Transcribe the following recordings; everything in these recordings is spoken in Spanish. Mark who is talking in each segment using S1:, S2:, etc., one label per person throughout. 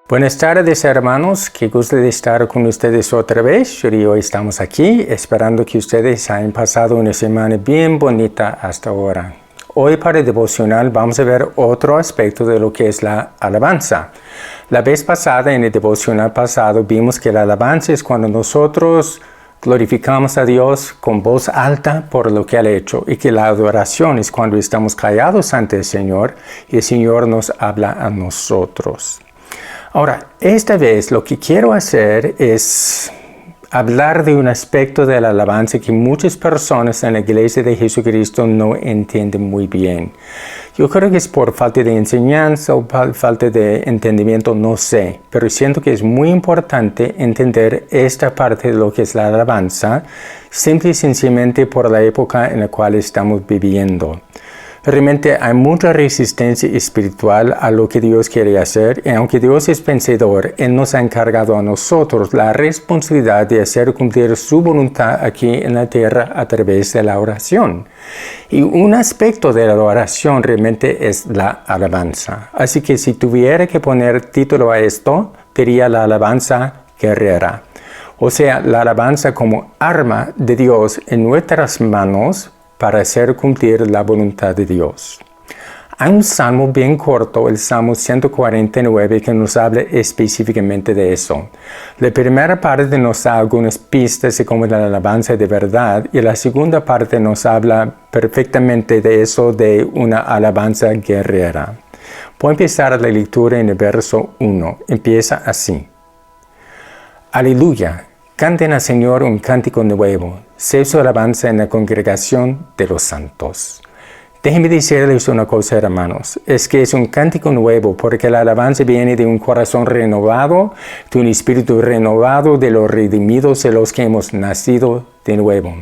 S1: Buenas tardes, hermanos. Qué gusto de estar con ustedes otra vez. Y hoy estamos aquí esperando que ustedes hayan pasado una semana bien bonita hasta ahora. Hoy para el devocional vamos a ver otro aspecto de lo que es la alabanza. La vez pasada, en el devocional pasado, vimos que la alabanza es cuando nosotros glorificamos a Dios con voz alta por lo que Él ha hecho, y que la adoración es cuando estamos callados ante el Señor y el Señor nos habla a nosotros. Ahora, esta vez lo que quiero hacer es hablar de un aspecto de la alabanza que muchas personas en la iglesia de Jesucristo no entienden muy bien. Yo creo que es por falta de enseñanza o falta de entendimiento, no sé, pero siento que es muy importante entender esta parte de lo que es la alabanza, simple y sencillamente por la época en la cual estamos viviendo. Realmente hay mucha resistencia espiritual a lo que Dios quiere hacer, y aunque Dios es vencedor, Él nos ha encargado a nosotros la responsabilidad de hacer cumplir su voluntad aquí en la tierra a través de la oración. Y un aspecto de la oración realmente es la alabanza. Así que si tuviera que poner título a esto, diría la alabanza guerrera. O sea, la alabanza como arma de Dios en nuestras manos para hacer cumplir la voluntad de Dios. Hay un salmo bien corto, el Salmo 149, que nos habla específicamente de eso. La primera parte nos da algunas pistas de cómo es la alabanza de verdad, y la segunda parte nos habla perfectamente de eso, de una alabanza guerrera. Voy a empezar la lectura en el verso 1. Empieza así. Aleluya. Canten al Señor un cántico nuevo, sea su alabanza en la congregación de los santos. Déjenme decirles una cosa, hermanos, es que es un cántico nuevo porque la alabanza viene de un corazón renovado, de un espíritu renovado, de los redimidos, de los que hemos nacido de nuevo.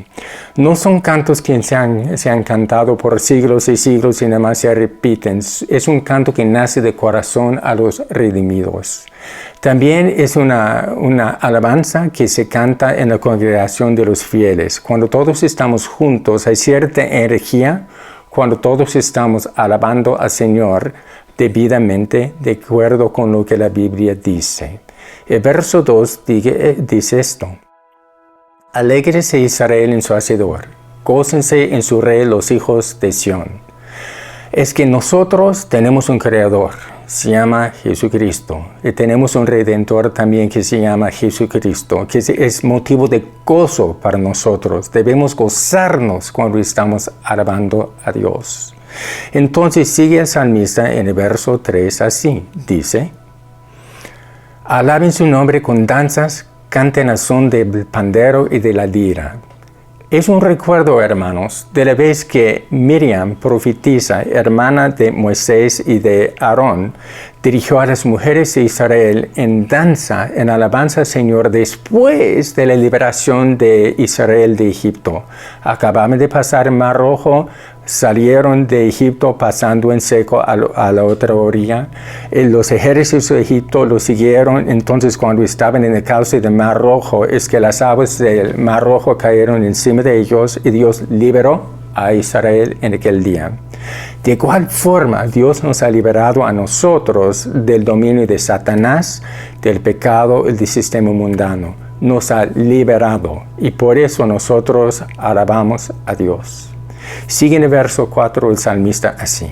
S1: No son cantos que se han cantado por siglos y siglos y nada más se repiten. Es un canto que nace de corazón a los redimidos. También es una alabanza que se canta en la congregación de los fieles. Cuando todos estamos juntos hay cierta energía, cuando todos estamos alabando al Señor debidamente, de acuerdo con lo que la Biblia dice. El verso 2 dice esto. Alégrese Israel en su Hacedor, gócense en su Rey los hijos de Sión. Es que nosotros tenemos un Creador, se llama Jesucristo, y tenemos un Redentor también que se llama Jesucristo, que es motivo de gozo para nosotros. Debemos gozarnos cuando estamos alabando a Dios. Entonces sigue el salmista en el verso 3 así, dice, alaben su nombre con danzas, canten al son del pandero y de la lira. Es un recuerdo, hermanos, de la vez que Miriam, profetisa, hermana de Moisés y de Aarón, dirigió a las mujeres de Israel en danza, en alabanza al Señor después de la liberación de Israel de Egipto. Acababan de pasar el Mar Rojo, salieron de Egipto pasando en seco a la otra orilla. Los ejércitos de Egipto los siguieron. Entonces, cuando estaban en el cauce del Mar Rojo, es que las aguas del Mar Rojo cayeron encima de ellos y Dios liberó a Israel en aquel día. De igual forma, Dios nos ha liberado a nosotros del dominio de Satanás, del pecado y del sistema mundano. Nos ha liberado y por eso nosotros alabamos a Dios. Sigue en el verso 4 el salmista así.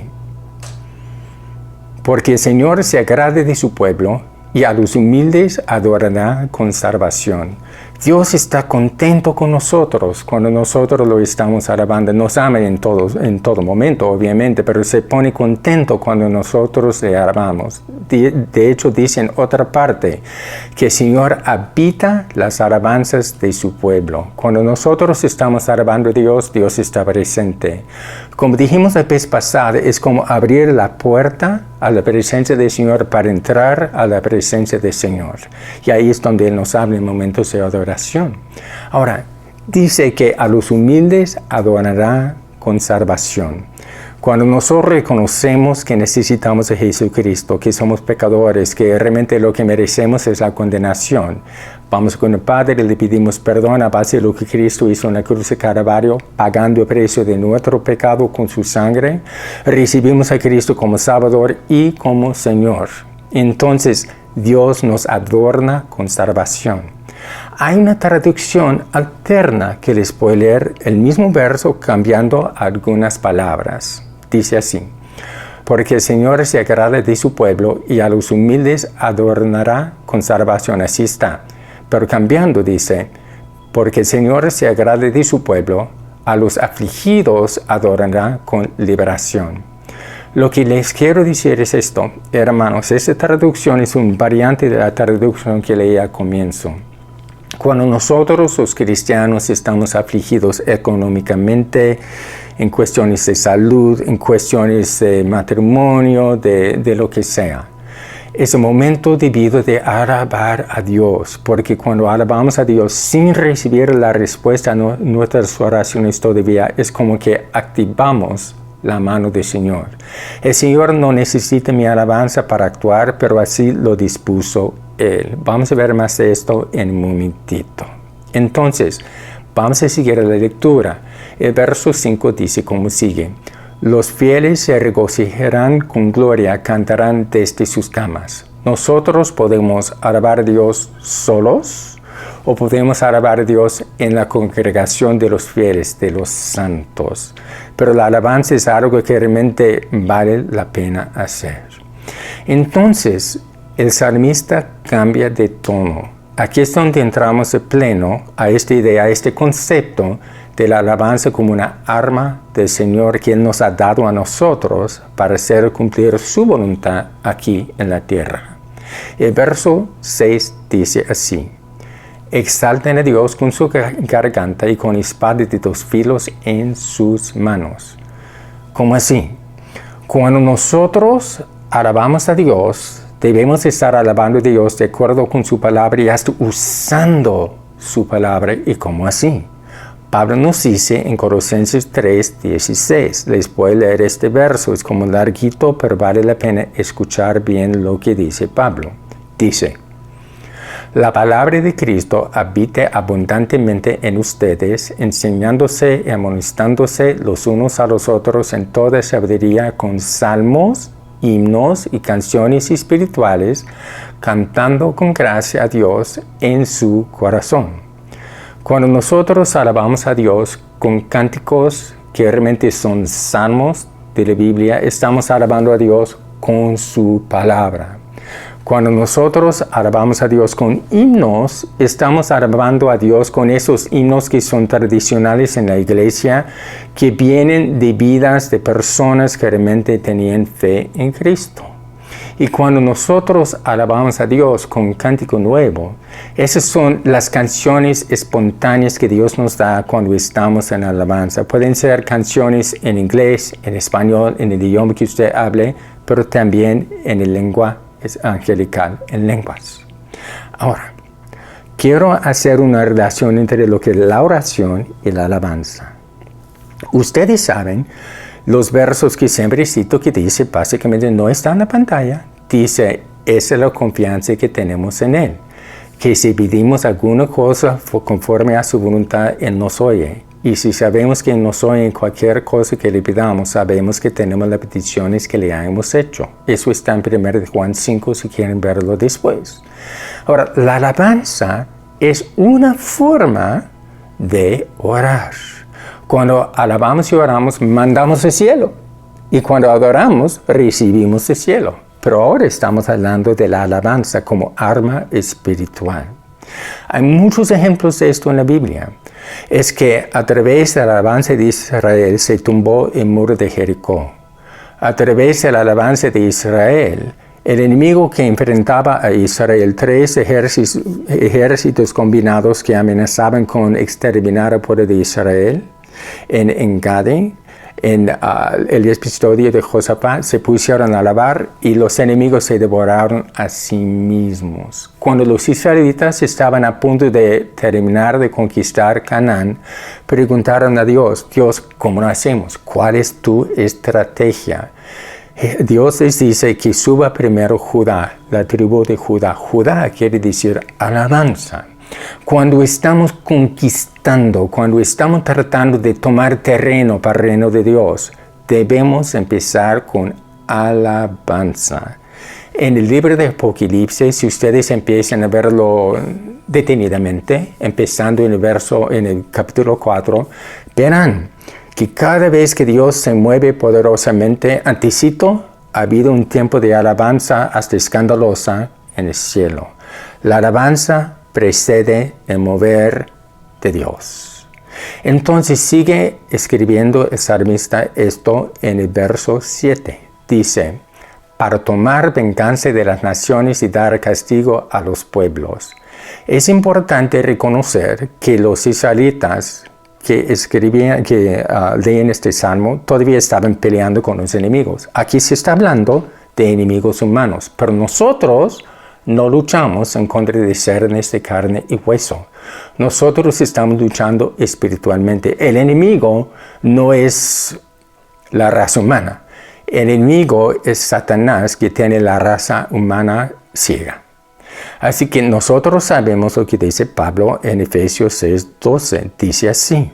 S1: Porque el Señor se agrade de su pueblo y a los humildes adorará con salvación. Dios está contento con nosotros cuando nosotros lo estamos alabando. Nos ama en todo momento, obviamente, pero se pone contento cuando nosotros le alabamos. De hecho, dice en otra parte que el Señor habita las alabanzas de su pueblo. Cuando nosotros estamos alabando a Dios, Dios está presente. Como dijimos la vez pasada, es como abrir la puerta a la presencia del Señor para entrar a la presencia del Señor. Y ahí es donde Él nos habla en momentos de adoración. Ahora, dice que a los humildes adorará con salvación. Cuando nosotros reconocemos que necesitamos a Jesucristo, que somos pecadores, que realmente lo que merecemos es la condenación, vamos con el Padre y le pedimos perdón a base de lo que Cristo hizo en la cruz de Calvario, pagando el precio de nuestro pecado con su sangre, recibimos a Cristo como Salvador y como Señor. Entonces, Dios nos adorna con salvación. Hay una traducción alterna que les puedo leer el mismo verso cambiando algunas palabras. Dice así: porque el Señor se agrada de su pueblo y a los humildes adornará con salvación. Así está. Pero cambiando dice: porque el Señor se agrada de su pueblo, a los afligidos adornará con liberación. Lo que les quiero decir es esto, hermanos. Esta traducción es una variante de la traducción que leí al comienzo. Cuando nosotros los cristianos estamos afligidos económicamente, en cuestiones de salud, en cuestiones de matrimonio, de lo que sea, es el momento debido de alabar a Dios, porque cuando alabamos a Dios sin recibir la respuesta a nuestras oraciones todavía, es como que activamos la mano del Señor. El Señor no necesita mi alabanza para actuar, pero así lo dispuso Él. Vamos a ver más de esto en un momentito. Entonces, vamos a seguir la lectura. El verso 5 dice como sigue: los fieles se regocijarán con gloria, cantarán desde sus camas. Nosotros podemos alabar a Dios solos, o podemos alabar a Dios en la congregación de los fieles, de los santos. Pero la alabanza es algo que realmente vale la pena hacer. Entonces, el salmista cambia de tono. Aquí es donde entramos de pleno a esta idea, a este concepto de la alabanza como una arma del Señor que Él nos ha dado a nosotros para hacer cumplir su voluntad aquí en la tierra. El verso 6 dice así: exalten a Dios con su garganta y con espada de 2 filos en sus manos. ¿Cómo así? Cuando nosotros alabamos a Dios, debemos estar alabando a Dios de acuerdo con su palabra y hasta usando su palabra. ¿Y cómo así? Pablo nos dice en Colosenses 3:16. Les puedo leer este verso, es como larguito, pero vale la pena escuchar bien lo que dice Pablo. Dice: la palabra de Cristo habite abundantemente en ustedes, enseñándose y amonestándose los unos a los otros en toda sabiduría, con salmos, himnos y canciones espirituales, cantando con gracia a Dios en su corazón. Cuando nosotros alabamos a Dios con cánticos que realmente son salmos de la Biblia, estamos alabando a Dios con su palabra. Cuando nosotros alabamos a Dios con himnos, estamos alabando a Dios con esos himnos que son tradicionales en la iglesia, que vienen de vidas de personas que realmente tenían fe en Cristo. Y cuando nosotros alabamos a Dios con un cántico nuevo, esas son las canciones espontáneas que Dios nos da cuando estamos en alabanza. Pueden ser canciones en inglés, en español, en el idioma que usted hable, pero también en el lengua angelical, en lenguas. Ahora, quiero hacer una relación entre lo que es la oración y la alabanza. Ustedes saben los versos que siempre cito, que dice, básicamente no está en la pantalla, dice: esa es la confianza que tenemos en Él, que si pedimos alguna cosa conforme a su voluntad, Él nos oye. Y si sabemos que Él nos oye en cualquier cosa que le pidamos, sabemos que tenemos las peticiones que le hayamos hecho. Eso está en 1 Juan 5, si quieren verlo después. Ahora, la alabanza es una forma de orar. Cuando alabamos y oramos, mandamos el cielo. Y cuando adoramos, recibimos el cielo. Pero ahora estamos hablando de la alabanza como arma espiritual. Hay muchos ejemplos de esto en la Biblia. Es que a través de la alabanza de Israel se tumbó el muro de Jericó. A través de la alabanza de Israel, el enemigo que enfrentaba a Israel, 3 ejércitos combinados que amenazaban con exterminar al pueblo de Israel, en Engadi, en el episodio de Josafat, se pusieron a alabar y los enemigos se devoraron a sí mismos. Cuando los israelitas estaban a punto de terminar de conquistar Canaán, preguntaron a Dios: Dios, ¿cómo lo hacemos? ¿Cuál es tu estrategia? Dios les dice que suba primero Judá, la tribu de Judá. Judá quiere decir alabanza. Cuando estamos conquistando, cuando estamos tratando de tomar terreno para el reino de Dios, debemos empezar con alabanza. En el libro de Apocalipsis, si ustedes empiezan a verlo detenidamente, empezando en el capítulo 4, verán que cada vez que Dios se mueve poderosamente, antecito, ha habido un tiempo de alabanza hasta escandalosa en el cielo. La alabanza precede el mover de Dios. Entonces sigue escribiendo el salmista esto en el verso 7. Dice, para tomar venganza de las naciones y dar castigo a los pueblos. Es importante reconocer que los israelitas que leen este salmo todavía estaban peleando con los enemigos. Aquí se está hablando de enemigos humanos, pero nosotros no luchamos en contra de seres de carne y hueso. Nosotros estamos luchando espiritualmente. El enemigo no es la raza humana. El enemigo es Satanás, que tiene la raza humana ciega. Así que nosotros sabemos lo que dice Pablo en Efesios 6:12. Dice así,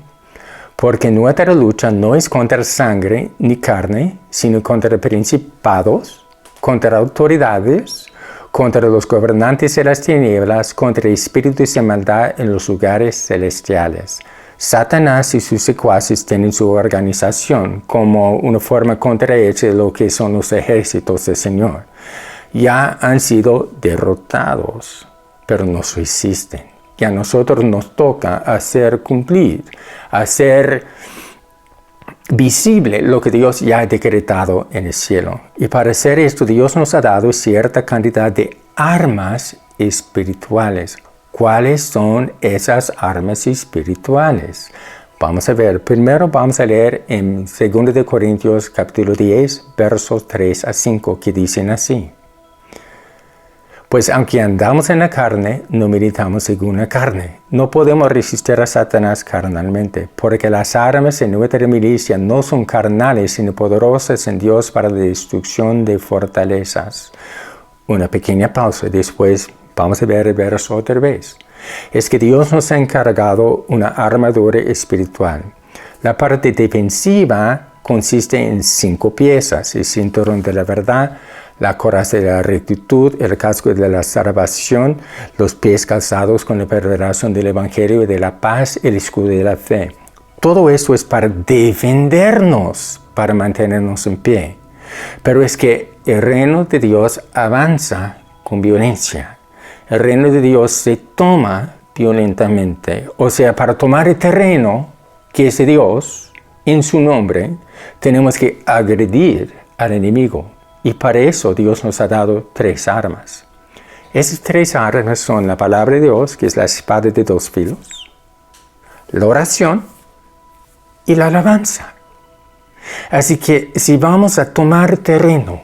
S1: porque nuestra lucha no es contra sangre ni carne, sino contra principados, contra autoridades, contra los gobernantes de las tinieblas, contra espíritus de maldad en los lugares celestiales. Satanás y sus secuaces tienen su organización como una forma contrahecha de lo que son los ejércitos del Señor. Ya han sido derrotados, pero no resisten. Y a nosotros nos toca hacer cumplir, hacer visible lo que Dios ya ha decretado en el cielo. Y para hacer esto, Dios nos ha dado cierta cantidad de armas espirituales. ¿Cuáles son esas armas espirituales? Vamos a ver. Primero vamos a leer en 2 de Corintios capítulo 10, versos 3 a 5, que dicen así. Pues aunque andamos en la carne, no militamos según la carne. No podemos resistir a Satanás carnalmente, porque las armas en nuestra milicia no son carnales, sino poderosas en Dios para la destrucción de fortalezas. Una pequeña pausa, después vamos a ver el verso otra vez. Es que Dios nos ha encargado una armadura espiritual. La parte defensiva consiste en 5 piezas: el cinturón de la verdad, la coraza de la rectitud, el casco de la salvación, los pies calzados con la preparación del evangelio y de la paz, el escudo de la fe. Todo eso es para defendernos, para mantenernos en pie. Pero es que el reino de Dios avanza con violencia. El reino de Dios se toma violentamente. O sea, para tomar el terreno que es de Dios, en su nombre, tenemos que agredir al enemigo. Y para eso Dios nos ha dado 3 armas. Esas 3 armas son la palabra de Dios, que es la espada de 2 filos, la oración y la alabanza. Así que si vamos a tomar terreno,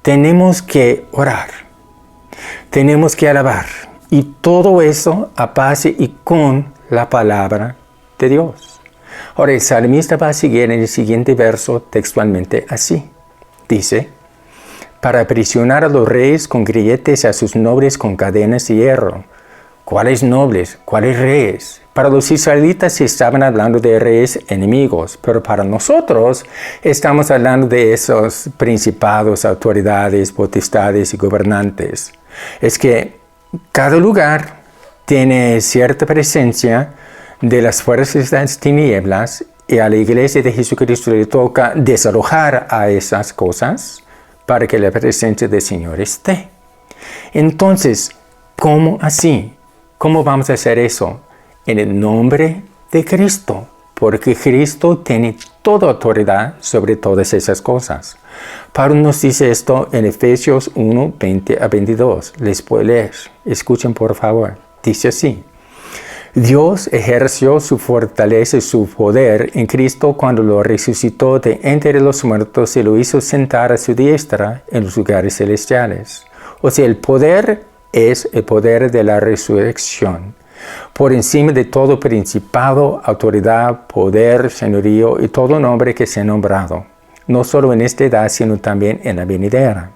S1: tenemos que orar, tenemos que alabar. Y todo eso a base y con la palabra de Dios. Ahora el salmista va a seguir en el siguiente verso textualmente así. Dice, para aprisionar a los reyes con grilletes, a sus nobles con cadenas de hierro. ¿Cuáles nobles? ¿Cuáles reyes? Para los israelitas estaban hablando de reyes enemigos, pero para nosotros estamos hablando de esos principados, autoridades, potestades y gobernantes. Es que cada lugar tiene cierta presencia de las fuerzas de las tinieblas y a la iglesia de Jesucristo le toca desalojar a esas cosas para que la presencia del Señor esté. Entonces, ¿cómo así? ¿Cómo vamos a hacer eso? En el nombre de Cristo, porque Cristo tiene toda autoridad sobre todas esas cosas. Pablo nos dice esto en Efesios 1, 20 a 22. Les puedo leer. Escuchen por favor. Dice así. Dios ejerció su fortaleza y su poder en Cristo cuando lo resucitó de entre los muertos y lo hizo sentar a su diestra en los lugares celestiales. O sea, el poder es el poder de la resurrección. Por encima de todo principado, autoridad, poder, señorío y todo nombre que sea nombrado. No solo en esta edad, sino también en la venidera.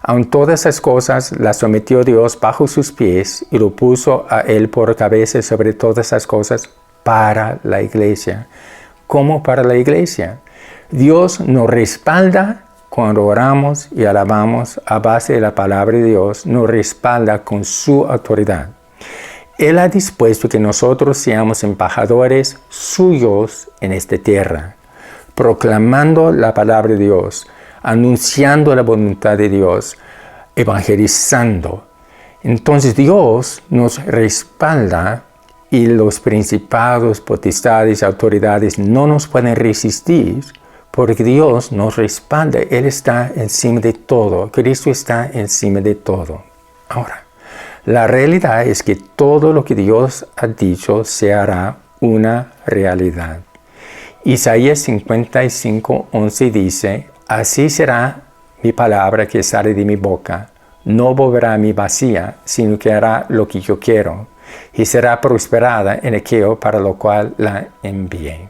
S1: Aun todas esas cosas las sometió Dios bajo sus pies y lo puso a él por cabeza sobre todas esas cosas para la iglesia. ¿Cómo para la iglesia? Dios nos respalda cuando oramos y alabamos a base de la palabra de Dios, nos respalda con su autoridad. Él ha dispuesto que nosotros seamos embajadores suyos en esta tierra, proclamando la palabra de Dios, anunciando la voluntad de Dios, evangelizando. Entonces Dios nos respalda y los principados, potestades, autoridades no nos pueden resistir porque Dios nos respalda. Él está encima de todo. Cristo está encima de todo. Ahora, la realidad es que todo lo que Dios ha dicho se hará una realidad. Isaías 55:11 dice, así será mi palabra que sale de mi boca. No volverá a mí vacía, sino que hará lo que yo quiero, y será prosperada en aquello para lo cual la envié.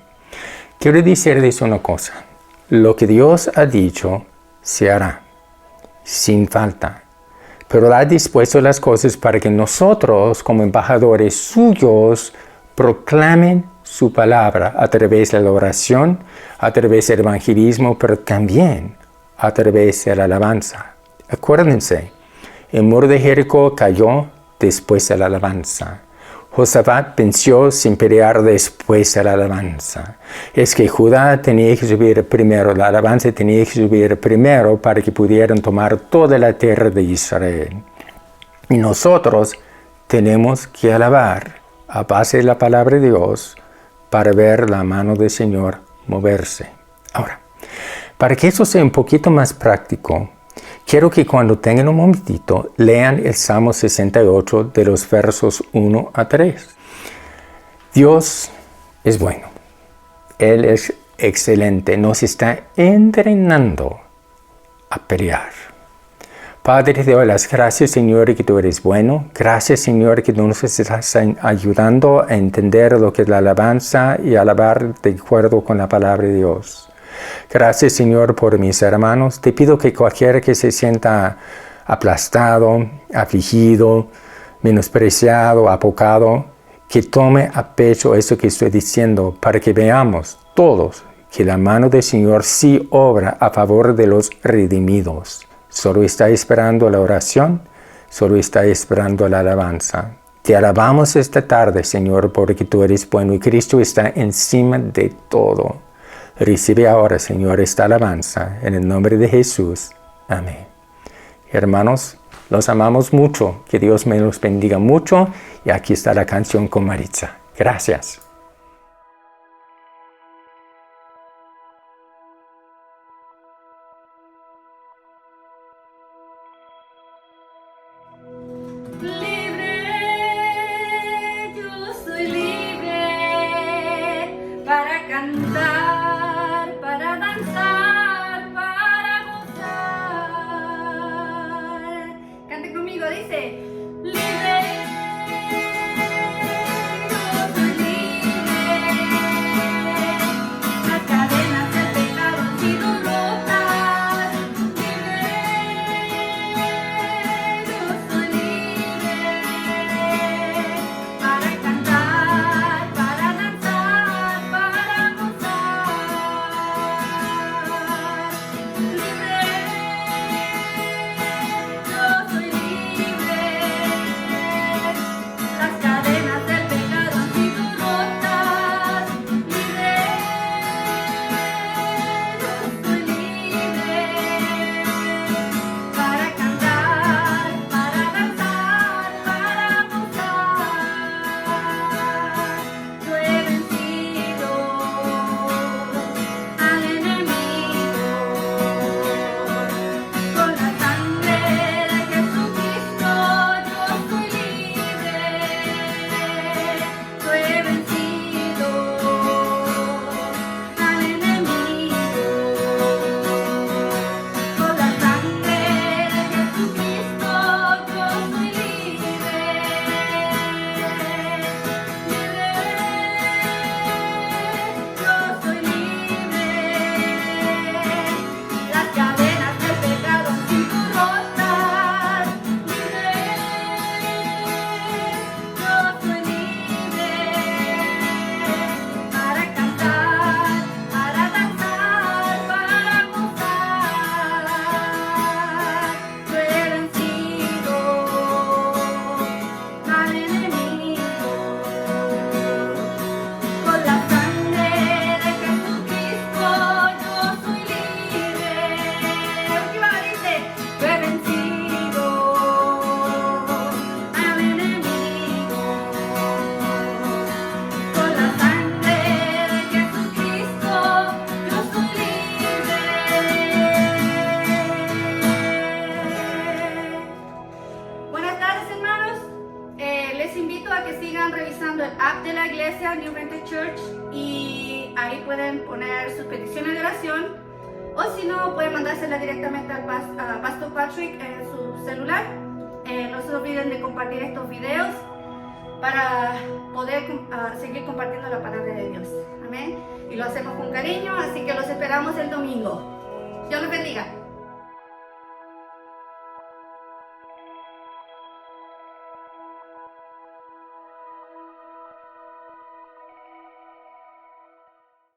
S1: Quiero decirles una cosa. Lo que Dios ha dicho se hará, sin falta. Pero Él ha dispuesto las cosas para que nosotros, como embajadores suyos, proclamen su palabra a través de la oración, a través del evangelismo, pero también a través de la alabanza. Acuérdense, el muro de Jericó cayó después de la alabanza. Josafat venció sin pelear después de la alabanza. Es que Judá tenía que subir primero, la alabanza tenía que subir primero para que pudieran tomar toda la tierra de Israel. Y nosotros tenemos que alabar a base de la palabra de Dios para ver la mano del Señor moverse. Ahora, para que eso sea un poquito más práctico, quiero que cuando tengan un momentito, lean el Salmo 68 de los versos 1 a 3. Dios es bueno. Él es excelente. Nos está entrenando a pelear. Padre, te doy las gracias, Señor, que tú eres bueno. Gracias, Señor, que tú nos estás ayudando a entender lo que es la alabanza y alabar de acuerdo con la palabra de Dios. Gracias, Señor, por mis hermanos. Te pido que cualquiera que se sienta aplastado, afligido, menospreciado, apocado, que tome a pecho eso que estoy diciendo para que veamos todos que la mano del Señor sí obra a favor de los redimidos. Solo está esperando la oración, solo está esperando la alabanza. Te alabamos esta tarde, Señor, porque tú eres bueno y Cristo está encima de todo. Recibe ahora, Señor, esta alabanza en el nombre de Jesús. Amén. Hermanos, los amamos mucho. Que Dios me los bendiga mucho. Y aquí está la canción con Maritza. Gracias.
S2: Para cantar, para danzar, para gozar. Cante conmigo, dice, libre, yo soy libre. Las cadenas del pecado han sido rotas. Libre, yo soy libre. Para cantar, para danzar, para gozar.
S3: ahí pueden poner sus peticiones de oración, o si no, pueden mandárselas directamente al a Pastor Patrick en su celular. No se olviden de compartir estos videos para poder seguir compartiendo la palabra de Dios. Amén. Y lo hacemos con cariño, así que los esperamos el domingo.